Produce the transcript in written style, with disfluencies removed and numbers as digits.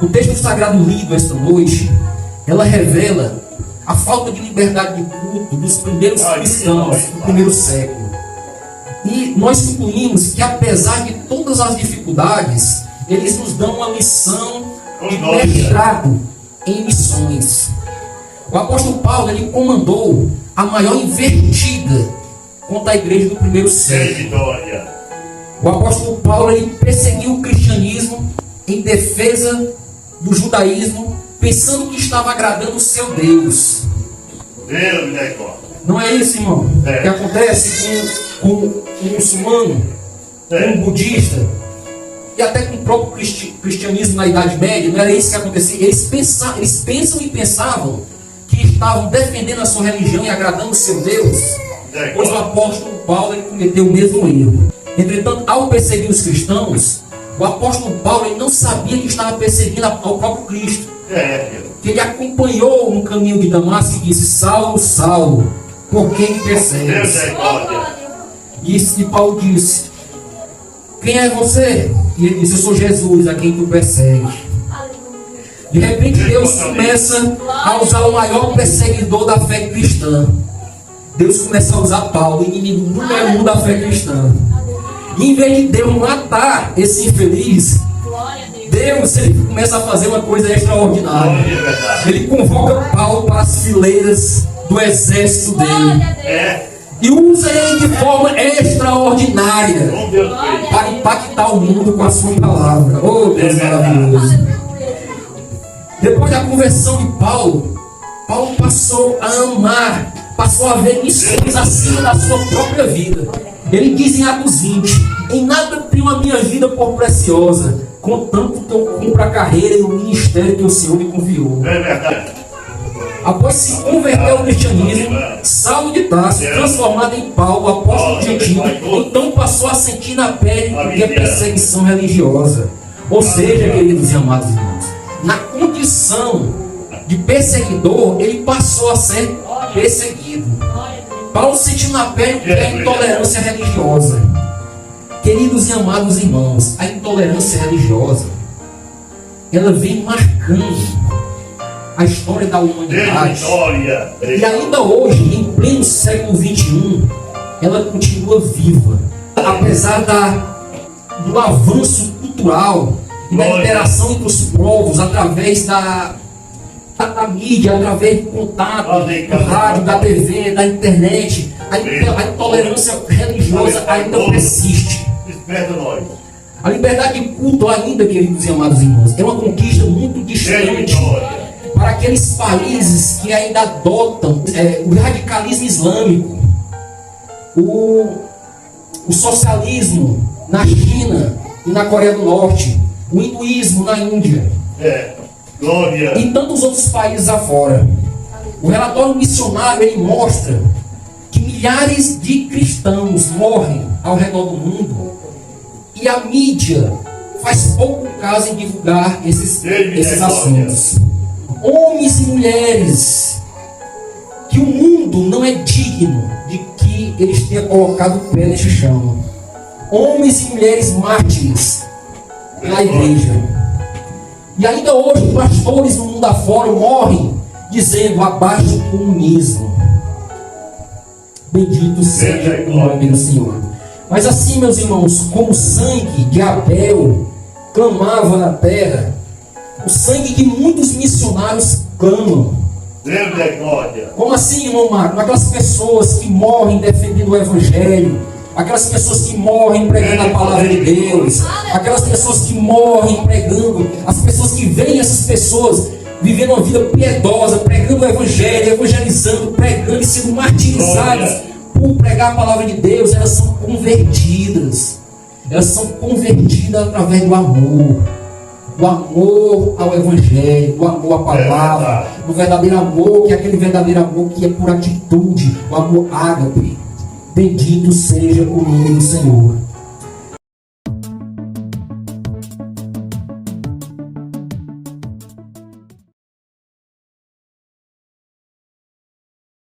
O texto sagrado lido esta noite, ela revela a falta de liberdade de culto dos primeiros cristãos do primeiro século. E nós concluímos que, apesar de todas as dificuldades, eles nos dão uma lição de mestrado em missões. O apóstolo Paulo, ele comandou a maior investida contra a igreja do primeiro século. O apóstolo Paulo, ele perseguiu o cristianismo em defesa do judaísmo, pensando que estava agradando o seu Deus. Não é isso, irmão? Que acontece com um muçulmano, com um budista, e até com o próprio cristianismo na Idade Média. Não era isso que acontecia. Eles pensam e pensavam que estavam defendendo a sua religião e agradando o seu Deus. Pois o apóstolo Paulo, ele cometeu o mesmo erro. Entretanto, ao perseguir os cristãos, o apóstolo Paulo, ele não sabia que estava perseguindo ao próprio Cristo. Que ele acompanhou no caminho de Damasco e disse: Saulo, Saulo, por que me persegues? E Paulo disse: quem é você? E ele disse: eu sou Jesus, a quem tu persegues. De repente Deus começa a usar o maior perseguidor da fé cristã. Deus começa a usar Paulo, inimigo número 1 da fé cristã. E em vez de Deus matar esse infeliz, Deus, ele começa a fazer uma coisa extraordinária. Ele convoca Paulo para as fileiras do exército dele. E usa ele de forma extraordinária para impactar o mundo com a sua palavra. Oh, Deus maravilhoso. Depois da conversão de Paulo, Paulo passou a amar, passou a ver missões acima da sua própria vida. Ele diz em Atos 20: em nada tenho a minha vida por preciosa, contanto que eu cumpro a carreira e o ministério que o Senhor me confiou. Após se converter ao cristianismo, Saulo de Tarso, transformado em Paulo, apóstolo gentil, então passou a sentir na pele o que é perseguição religiosa. Ou seja, queridos e amados irmãos, na condição de perseguidor, ele passou a ser perseguido. Paulo sentiu na pele o que é intolerância religiosa. Queridos e amados irmãos, a intolerância religiosa, ela vem marcando a história da humanidade. E ainda hoje, em pleno século XXI, ela continua viva. Apesar do avanço cultural e da interação entre os povos através da mídia, através do contato, do rádio, da TV, da internet, a intolerância religiosa ainda persiste. A liberdade de culto ainda, queridos e amados irmãos, é uma conquista muito distante para aqueles países que ainda adotam o radicalismo islâmico, o socialismo na China e na Coreia do Norte, o hinduísmo na Índia e tantos outros países afora. O relatório missionário, ele mostra que milhares de cristãos morrem ao redor do mundo e a mídia faz pouco caso em divulgar esses assuntos. Homens e mulheres que o mundo não é digno de que eles tenham colocado o pé neste chão. Homens e mulheres mártires na igreja. E ainda hoje pastores no mundo afora morrem dizendo: abaixo do comunismo. Bendito seja o nome do Senhor. Mas assim, meus irmãos, como o sangue de Abel clamava na terra, o sangue de muitos missionários clamam. Como assim, irmão Marco? Aquelas pessoas que morrem defendendo o Evangelho, aquelas pessoas que morrem pregando a palavra de Deus, aquelas pessoas que morrem pregando, as pessoas que veem essas pessoas vivendo uma vida piedosa, pregando o Evangelho, evangelizando, pregando e sendo martirizadas por pregar a palavra de Deus, elas são convertidas. Elas são convertidas através do amor ao Evangelho, do amor à palavra, do verdadeiro amor, que é aquele verdadeiro amor que é por atitude, o amor ágape. Bendito seja o nome do Senhor.